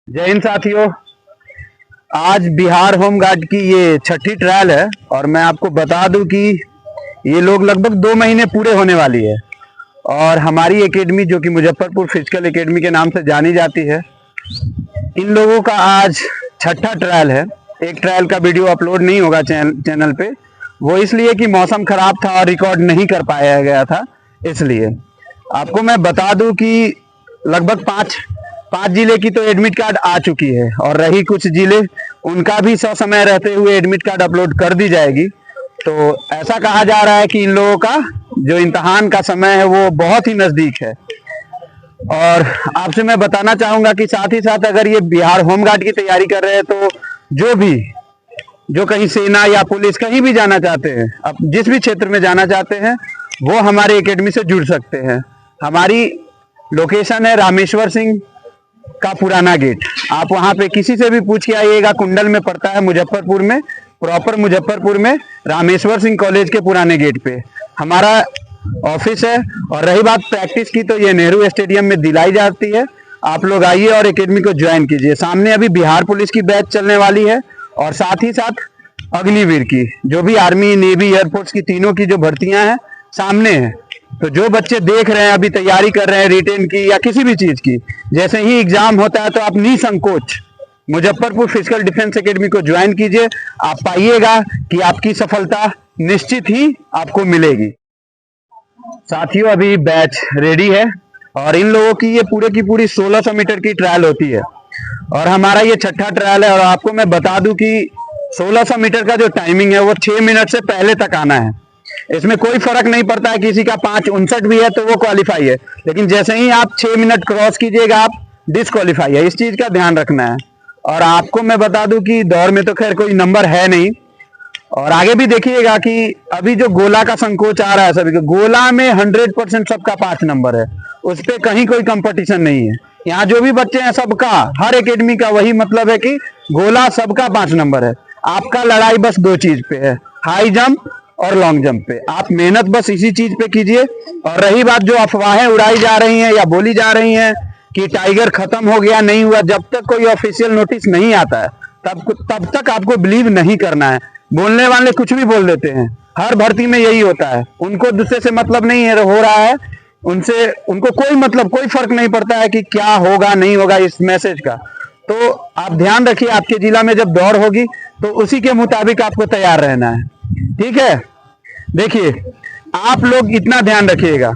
जय हिंद साथियों। आज बिहार होम गार्ड की ये छठी ट्रायल है और मैं आपको बता दूं कि ये लोग लगभग 2 महीने पूरे होने वाली है और हमारी एकेडमी जो कि मुजफ्फरपुर फिजिकल एकेडमी के नाम से जानी जाती है, इन लोगों का आज छठा ट्रायल है। एक ट्रायल का वीडियो अपलोड नहीं होगा चैनल पे, वो इसलिए कि मौसम खराब था और रिकॉर्ड नहीं कर पाया गया था। इसलिए आपको मैं बता दूं कि लगभग पाँच जिले की तो एडमिट कार्ड आ चुकी है और रही कुछ जिले, उनका भी ससमय रहते हुए एडमिट कार्ड अपलोड कर दी जाएगी। तो ऐसा कहा जा रहा है कि इन लोगों का जो इम्तहान का समय है वो बहुत ही नजदीक है। और आपसे मैं बताना चाहूंगा कि साथ ही साथ अगर ये बिहार होमगार्ड की तैयारी कर रहे हैं तो जो कहीं सेना या पुलिस कहीं भी जाना चाहते हैं, अब जिस भी क्षेत्र में जाना चाहते हैं, वो हमारे एकेडमी से जुड़ सकते हैं। हमारी लोकेशन है रामेश्वर सिंह का पुराना गेट। आप वहां पे किसी से भी पूछ के आइएगा, कुंडल में पड़ता है, मुजफ्फरपुर में, प्रॉपर मुजफ्फरपुर में रामेश्वर सिंह कॉलेज के पुराने गेट पे हमारा ऑफिस है। और रही बात प्रैक्टिस की, तो ये नेहरू स्टेडियम में दिलाई जाती है। आप लोग आइए और एकेडमी को ज्वाइन कीजिए। सामने अभी बिहार पुलिस की बैच चलने वाली है और साथ ही साथ अग्निवीर की, जो भी आर्मी, नेवी, एयरफोर्स की तीनों की जो भर्तियां हैं सामने है। तो जो बच्चे देख रहे हैं, अभी तैयारी कर रहे हैं रिटेन की या किसी भी चीज की, जैसे ही एग्जाम होता है तो आप निसंकोच मुजफ्फरपुर फिजिकल डिफेंस एकेडमी को ज्वाइन कीजिए। आप पाइएगा कि आपकी सफलता निश्चित ही आपको मिलेगी। साथियों, अभी बैच रेडी है और इन लोगों की ये पूरे की पूरी 1600 मीटर की ट्रायल होती है और हमारा ये छठा ट्रायल है। और आपको मैं बता दूं कि 1600 मीटर का जो टाइमिंग है वो 6 मिनट से पहले तक आना है। इसमें कोई फर्क नहीं पड़ता है, किसी का 5:59 भी है तो वो क्वालिफाई है, लेकिन जैसे ही आप 6 मिनट क्रॉस कीजिएगा आप डिस्क्वालीफाई है। इस चीज का ध्यान रखना है। और आपको मैं बता दूं कि दौड़ में तो खैर कोई नंबर है नहीं। और आगे भी देखिएगा कि अभी जो गोला का संकोच आ रहा है सभी को, गोला में 100% सबका 5 नंबर है, उस पर कहीं कोई कंपटीशन नहीं है। यहाँ जो भी बच्चे हैं सबका, हर एकेडमी का वही मतलब है कि गोला सबका 5 नंबर है। आपका लड़ाई बस 2 चीज पे है, हाई जंप और लॉन्ग जंप पे। आप मेहनत बस इसी चीज पे कीजिए। और रही बात जो अफवाहें उड़ाई जा रही हैं या बोली जा रही हैं कि टाइगर खत्म हो गया, नहीं हुआ, जब तक कोई ऑफिशियल नोटिस नहीं आता है तब तक आपको बिलीव नहीं करना है। बोलने वाले कुछ भी बोल देते हैं, हर भर्ती में यही होता है। उनको दूसरे से मतलब नहीं है, हो रहा है उनसे, उनको कोई फर्क नहीं पड़ता है कि क्या होगा नहीं होगा इस मैसेज का। तो आप ध्यान रखिए, आपके जिला में जब दौड़ होगी तो उसी के मुताबिक आपको तैयार रहना है, ठीक है। देखिए, आप लोग इतना ध्यान रखिएगा,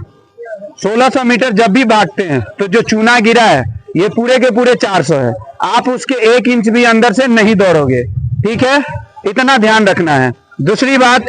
1600 मीटर जब भी भागते हैं तो जो चूना गिरा है ये पूरे के पूरे 400 है। आप उसके 1 इंच भी अंदर से नहीं दौड़ोगे, ठीक है, इतना ध्यान रखना है। दूसरी बात,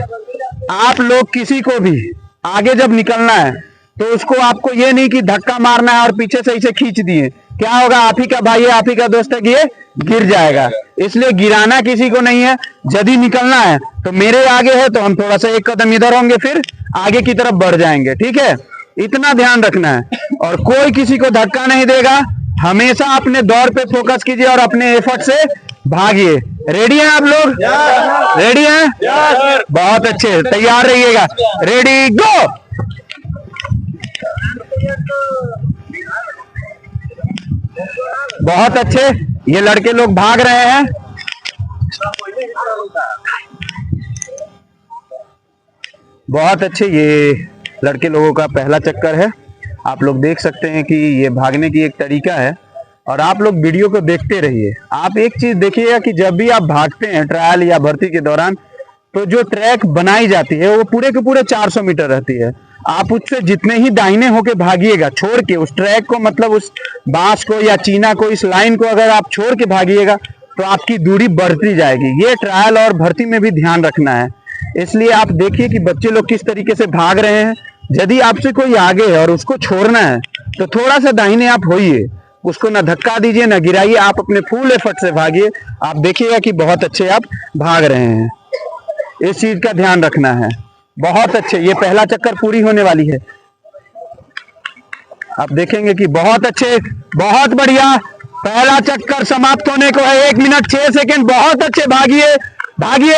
आप लोग किसी को भी आगे जब निकलना है तो उसको आपको ये नहीं कि धक्का मारना है और पीछे से इसे खींच दिए, क्या होगा, आप ही का भाई है, आप ही का दोस्त है कि ये गिर जाएगा। इसलिए गिराना किसी को नहीं है। यदि निकलना है तो मेरे आगे है तो हम थोड़ा सा 1 कदम इधर होंगे, फिर आगे की तरफ बढ़ जाएंगे, ठीक है, इतना ध्यान रखना है। और कोई किसी को धक्का नहीं देगा। हमेशा अपने दौड़ पे फोकस कीजिए और अपने एफर्ट से भागिए। रेडी हैं आप लोग? रेडी हैं? बहुत अच्छे, तैयार रहिएगा। रेडी, गो। बहुत अच्छे, ये लड़के लोग भाग रहे हैं। बहुत अच्छे, ये लड़के लोगों का पहला चक्कर है। आप लोग देख सकते हैं कि ये भागने की एक तरीका है। और आप लोग वीडियो को देखते रहिए। आप एक चीज देखिएगा कि जब भी आप भागते हैं ट्रायल या भर्ती के दौरान, तो जो ट्रैक बनाई जाती है वो पूरे के पूरे 400 मीटर रहती है। आप उससे जितने ही दाहिने होके भागिएगा, छोड़ के उस ट्रैक को, मतलब उस बांस को या चीना को, इस लाइन को अगर आप छोड़ के भागिएगा तो आपकी दूरी बढ़ती जाएगी। ये ट्रायल और भर्ती में भी ध्यान रखना है। इसलिए आप देखिए कि बच्चे लोग किस तरीके से भाग रहे हैं। यदि आपसे कोई आगे है और उसको छोड़ना है तो थोड़ा सा दाहिने आप होइए, उसको ना धक्का दीजिए ना गिराइए, आप अपने फुल एफर्ट से भागिए। आप देखिएगा कि बहुत अच्छे आप भाग रहे हैं। इस चीज का ध्यान रखना है। बहुत अच्छे, ये पहला चक्कर पूरी होने वाली है। आप देखेंगे कि बहुत अच्छे, बहुत बढ़िया, पहला चक्कर समाप्त होने को है। 1 मिनट 6 सेकेंड। बहुत अच्छे, भागिए भागिए।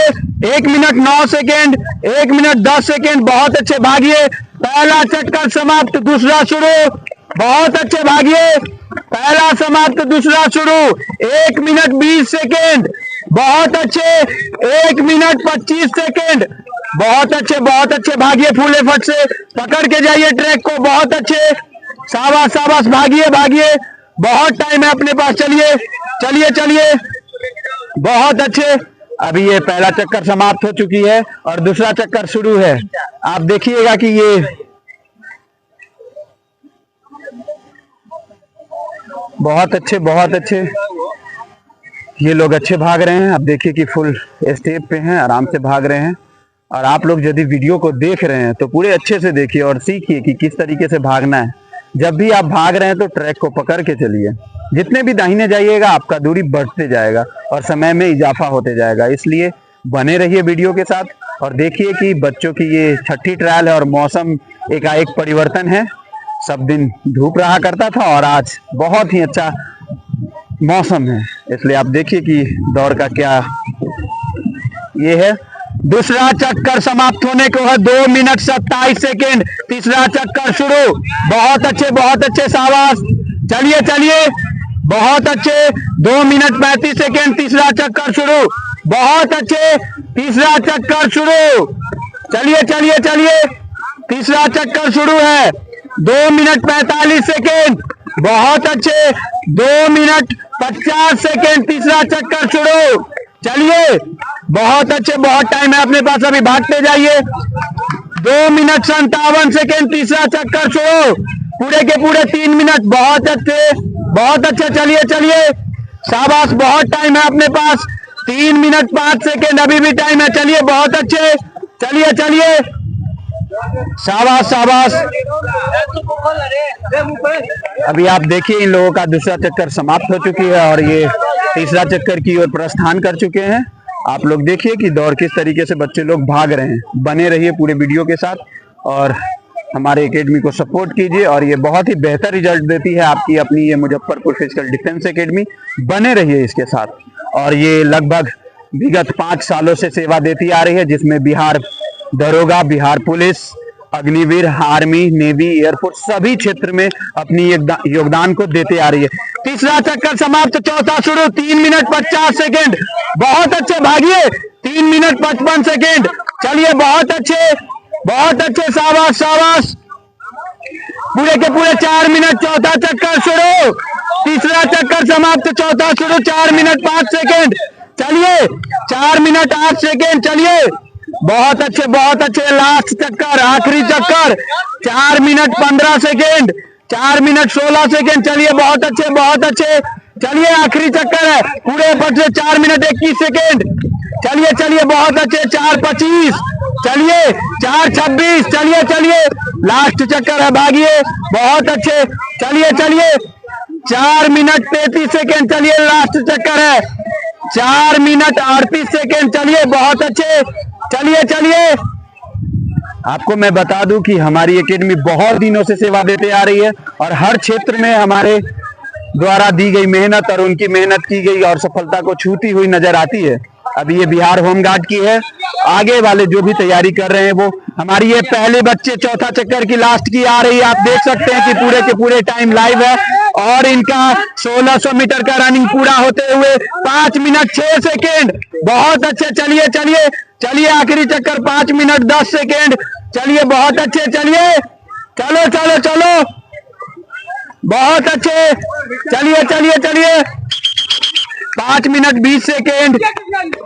1 मिनट 9 सेकेंड, 1 मिनट 10 सेकेंड। बहुत अच्छे, भागिए। पहला चक्कर समाप्त, दूसरा शुरू। बहुत अच्छे, भागिए। पहला समाप्त, दूसरा शुरू। 1 मिनट 20 सेकेंड, बहुत अच्छे। 1 मिनट 25 सेकेंड, बहुत अच्छे, बहुत अच्छे। भागिए फूले फट से, पकड़ के जाइए ट्रैक को, बहुत अच्छे। शाबाश शाबाश, भागिए भागिए, बहुत टाइम है अपने पास। चलिए चलिए चलिए, बहुत अच्छे। अभी ये पहला चक्कर समाप्त हो चुकी है और दूसरा चक्कर शुरू है। आप देखिएगा कि ये बहुत अच्छे, बहुत अच्छे। ये लोग अच्छे भाग रहे हैं। आप देखिए कि फुल स्टेप पे हैं, आराम से भाग रहे हैं। और आप लोग यदि वीडियो को देख रहे हैं तो पूरे अच्छे से देखिए और सीखिए कि किस तरीके से भागना है। जब भी आप भाग रहे हैं तो ट्रैक को पकड़ के चलिए। जितने भी दाहिने जाइएगा आपका दूरी बढ़ते जाएगा और समय में इजाफा होते जाएगा। इसलिए बने रहिए वीडियो के साथ और देखिए कि बच्चों की ये छठी ट्रायल है और मौसम एकाएक परिवर्तन है। सब दिन धूप रहा करता था और आज बहुत ही अच्छा मौसम है। इसलिए आप देखिए कि दौड़ का क्या ये है। दूसरा चक्कर समाप्त होने को है, 2 मिनट 27 सेकेंड। तीसरा चक्कर शुरू, बहुत अच्छे, बहुत अच्छे, शाबाश। चलिए चलिए, बहुत अच्छे। 2 मिनट 35 सेकेंड, तीसरा चक्कर शुरू, बहुत अच्छे। तीसरा चक्कर शुरू, चलिए चलिए चलिए, तीसरा चक्कर शुरू है। 2 मिनट 45 सेकेंड, बहुत अच्छे। 2 मिनट 50 सेकेंड, तीसरा चक्कर शुरू। चलिए, बहुत अच्छे, बहुत टाइम है अपने पास, अभी भागते जाइए। 2 मिनट 57 सेकेंड, तीसरा चक्कर शुरू। पूरे के पूरे 3 मिनट, बहुत अच्छे, बहुत अच्छे। चलिए चलिए, शाबाश, बहुत टाइम है अपने पास। 3 मिनट 5 सेकेंड, अभी भी टाइम है। चलिए, बहुत अच्छे, चलिए चलिए, शाबाश शाबाश। अभी आप देखिए इन लोगों का दूसरा चक्कर समाप्त हो चुकी है और ये तीसरा चक्कर की ओर प्रस्थान कर चुके हैं। आप लोग देखिए कि दौड़ किस तरीके से बच्चे लोग भाग रहे हैं। बने रहिए पूरे वीडियो के साथ और हमारे एकेडमी को सपोर्ट कीजिए और ये बहुत ही बेहतर रिजल्ट देती है आपकी अपनी ये मुजफ्फरपुर फिजिकल डिफेंस एकेडमी। बने रहिए इसके साथ। और ये लगभग विगत 5 सालों से सेवा देती आ रही है, जिसमें बिहार दरोगा, Bihar police, Agniveer, army, navy, air force सभी क्षेत्र में अपनी योगदान को देते आ रही है। तीसरा चक्कर समाप्त, चौथा शुरू। 3 मिनट 50 सेकेंड, बहुत अच्छे, भागिए। 3 मिनट 55 सेकेंड, चलिए, बहुत अच्छे, बहुत अच्छे, शाबाश शाबाश। पूरे के पूरे 4 मिनट, चौथा चक्कर शुरू। तीसरा चक्कर समाप्त, चौथा शुरू। 4 मिनट 5 सेकेंड, चलिए। 4 मिनट 8 सेकेंड, चलिए, बहुत अच्छे, बहुत अच्छे। लास्ट चक्कर, आखिरी चक्कर, 4 मिनट 15 सेकेंड, 4 मिनट 16 सेकेंड, चलिए, बहुत अच्छे, बहुत अच्छे। चलिए, आखिरी चक्कर है, पूरे पट से 4 मिनट 21 सेकेंड, चलिए चलिए, बहुत अच्छे। 4:25, चलिए। 4:26, चलिए चलिए, लास्ट चक्कर है, भागिए, बहुत अच्छे। चलिए चलिए, 4 मिनट 33 सेकेंड, चलिए, लास्ट चक्कर है। 4 मिनट 38 सेकेंड, चलिए, बहुत अच्छे। चलिए चलिए, आपको मैं बता दूं कि हमारी एकेडमी बहुत दिनों से सेवा देते आ रही है और हर क्षेत्र में हमारे द्वारा दी गई मेहनत और उनकी मेहनत की गई और सफलता को छूती हुई नजर आती है। अभी ये बिहार होमगार्ड की है। आगे वाले जो भी तैयारी कर रहे हैं वो हमारी ये पहले बच्चे चौथा चक्कर की लास्ट की आ रही है। आप देख सकते हैं कि पूरे के पूरे टाइम लाइव है और इनका 1600 मीटर का रनिंग पूरा होते हुए 5 मिनट 6 सेकेंड, बहुत अच्छे। चलिए चलिए चलिए, आखिरी चक्कर 5 मिनट 10 सेकेंड, चलिए, बहुत अच्छे। चलिए, चलो चलो चलो, बहुत अच्छे। चलिए चलिए चलिए, 5 minute 20 second,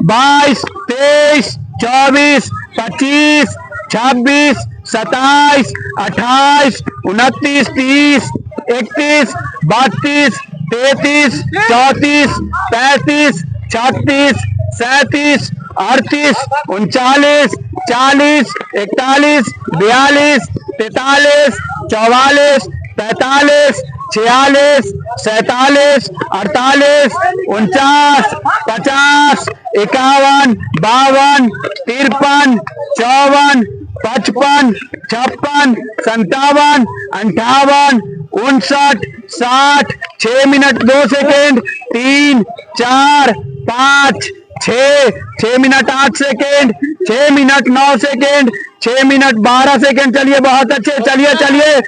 22, 23, 24, 25, 26, 27, 28, 29, 30, 31, 32, 33, 34, 35, 36, 37, 38, 39, 40, 41, 42, 43, 44, 45, 46, 47, 48, 49, 50, 51, 52, 53, 54, 55, 56, 57, 58, 59, 60, 6 minute 2 second, 3, 4, 5, 6 minute 8 second, 6 minute 9 second, 6 minute 12 second, चलिए, बहुत अच्छे। चलिए चलिए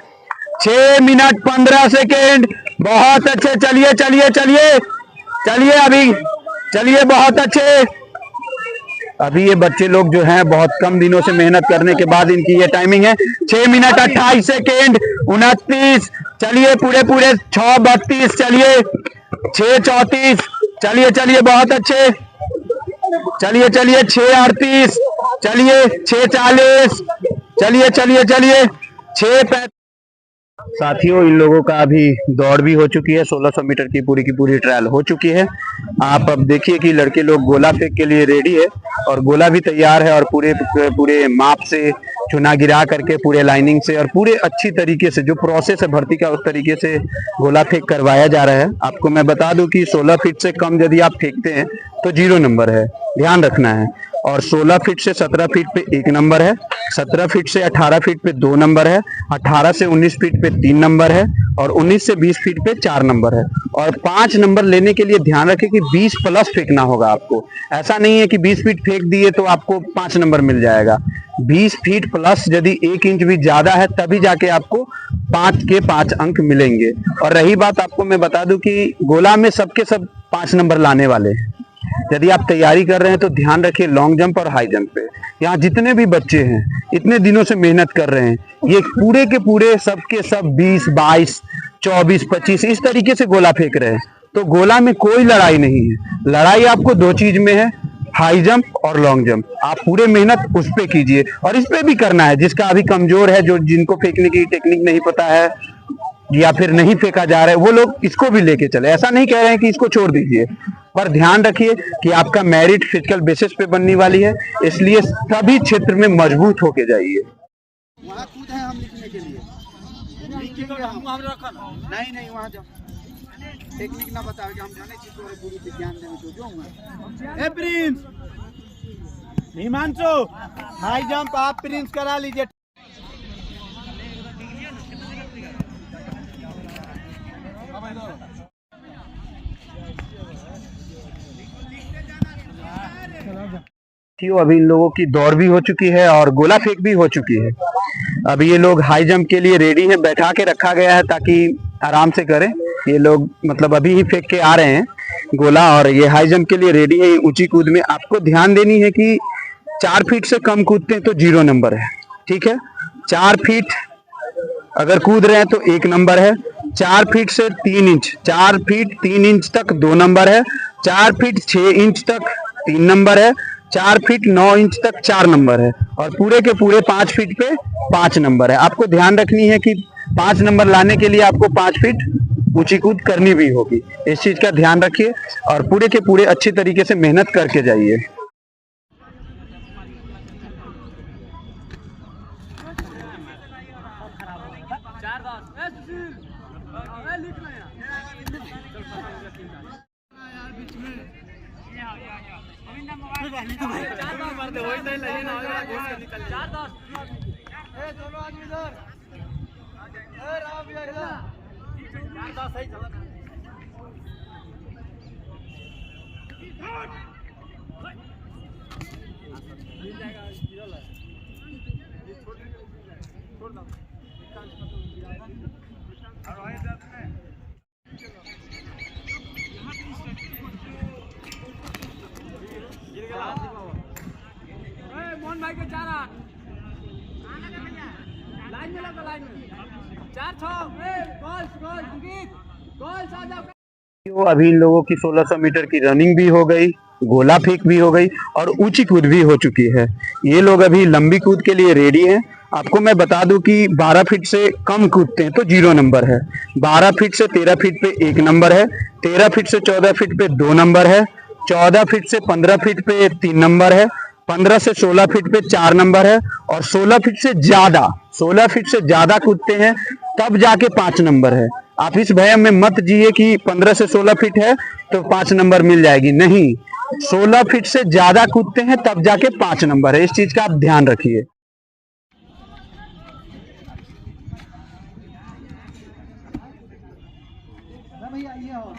6 मिनट 15 सेकेंड। बहुत अच्छे, चलिए चलिए चलिए चलिए, अभी चलिए, बहुत अच्छे। अभी ये बच्चे लोग जो हैं बहुत कम दिनों से मेहनत करने के बाद इनकी ये टाइमिंग है। 6 मिनट 28 सेकेंड 29। चलिए पूरे पूरे 6:32। चलिए 6:34। चलिए चलिए, बहुत अच्छे। चलिए चलिए 6:38। चलिए 6:40। चलिए चलिए चलिए 6:35। साथियों, इन लोगों का अभी दौड़ भी हो चुकी है। 1600 मीटर की पूरी ट्रायल हो चुकी है। आप अब देखिए कि लड़के लोग गोला फेंक के लिए रेडी है और गोला भी तैयार है और पूरे पूरे माप से चुना गिरा करके पूरे लाइनिंग से और पूरे अच्छी तरीके से जो प्रोसेस है भर्ती का उस तरीके से गोला फेंक करवाया जा रहा है। आपको मैं बता दूं कि 16 फीट से कम यदि आप फेंकते हैं तो 0 नंबर है, ध्यान रखना है। और 16 फीट से 17 फीट पे 1 नंबर है, 17 फीट से 18 फीट पे 2 नंबर है, 18 से 19 फीट पे 3 नंबर है और 19 से 20 फीट पे 4 नंबर है। और 5 नंबर लेने के लिए ध्यान रखें कि 20 प्लस फेंकना होगा आपको। ऐसा नहीं है कि 20 फीट फेंक दिए तो आपको 5 नंबर मिल जाएगा। 20 फीट प्लस यदि 1 इंच भी ज्यादा है तभी जाके आपको 5 के 5 अंक मिलेंगे। और रही बात, आपको मैं बता दूं कि गोला में सबके सब 5 नंबर लाने वाले हैं। यदि आप तैयारी कर रहे हैं तो ध्यान रखिए लॉन्ग जंप और हाई जंप पे। यहाँ जितने भी बच्चे हैं इतने दिनों से मेहनत कर रहे हैं, ये पूरे के पूरे सबके सब 20, 22, 24, 25 इस तरीके से गोला फेंक रहे हैं। तो गोला में कोई लड़ाई नहीं है। लड़ाई आपको 2 चीज में है, हाई जंप और लॉन्ग जंप। आप पूरे मेहनत उस पे कीजिए और इस पे भी करना है। जिसका अभी कमजोर है, जो जिनको फेंकने की टेक्निक नहीं पता है या फिर नहीं फेंका जा रहा है, वो लोग इसको भी लेके चले। ऐसा नहीं कह रहे हैं कि इसको छोड़ दीजिए, पर ध्यान रखिए कि आपका मेरिट फिजिकल बेसिस पे बनने वाली है, इसलिए सभी क्षेत्र में मजबूत होके जाइए। वहाँ खुद है हम लिखने के लिए, लिखेंगे हम नहीं नहीं वहाँ जाओ टेक्निक ना बताओगे, हम जाने चीज को गुरु पे ध्यान देने जो हुआ। ए प्रिंस हिमांशु हाई जंप आप प्रिंस करा लीजिए। अभी इन लोगों की दौड़ भी हो चुकी है और गोला फेंक भी हो चुकी है। अभी ये लोग हाई जंप के लिए रेडी हैं, बैठा के रखा गया है ताकि आराम से करें। ये लोग मतलब अभी ही फेंक के आ रहे हैं गोला और ये हाई जंप के लिए रेडी है। ऊंची कूद में आपको ध्यान देनी है कि 4 फीट से कम कूदते हैं तो 0 नंबर है, ठीक है। 4 फीट अगर कूद रहे हैं तो 1 नंबर है। 4 फीट से 3 इंच, 4 फीट 3 इंच तक 2 नंबर है। 4 फीट 6 इंच तक 3 नंबर है। 4 फीट 9 इंच तक 4 नंबर है और पूरे के पूरे 5 फीट पे 5 नंबर है। आपको ध्यान रखनी है कि 5 नंबर लाने के लिए आपको 5 फीट ऊंची कूद करनी भी होगी। इस चीज का ध्यान रखिए और पूरे के पूरे अच्छी तरीके से मेहनत करके जाइए। मोहन भाई के 4 8 लाइन में लगा, लाइन में 4 6 गोल संगीत गोल साजा। अभी इन लोगों की 1600 मीटर की रनिंग भी हो गई, गोला फेंक भी हो गई और ऊंची कूद भी हो चुकी है। ये लोग अभी लंबी कूद के लिए रेडी हैं। आपको मैं बता दूं कि 12 फीट से कम कूदते हैं तो 0 नंबर है। 12 फीट से 13 फीट पे 1 नंबर है। 13 फीट से 14 फीट पे 2 नंबर है। 14 फीट से 15 फीट पे 3 नंबर है। 15 से 16 फीट पे 4 नंबर है और 16 फीट से ज्यादा कूदते हैं तब जाके 5 नंबर है। आप इस भयम में मत जिए कि 15 से 16 फीट है तो 5 नंबर मिल जाएगी, नहीं। 16 फीट से ज्यादा कूदते हैं तब जाके 5 नंबर है। इस चीज का आप ध्यान रखिए। भैया ये हो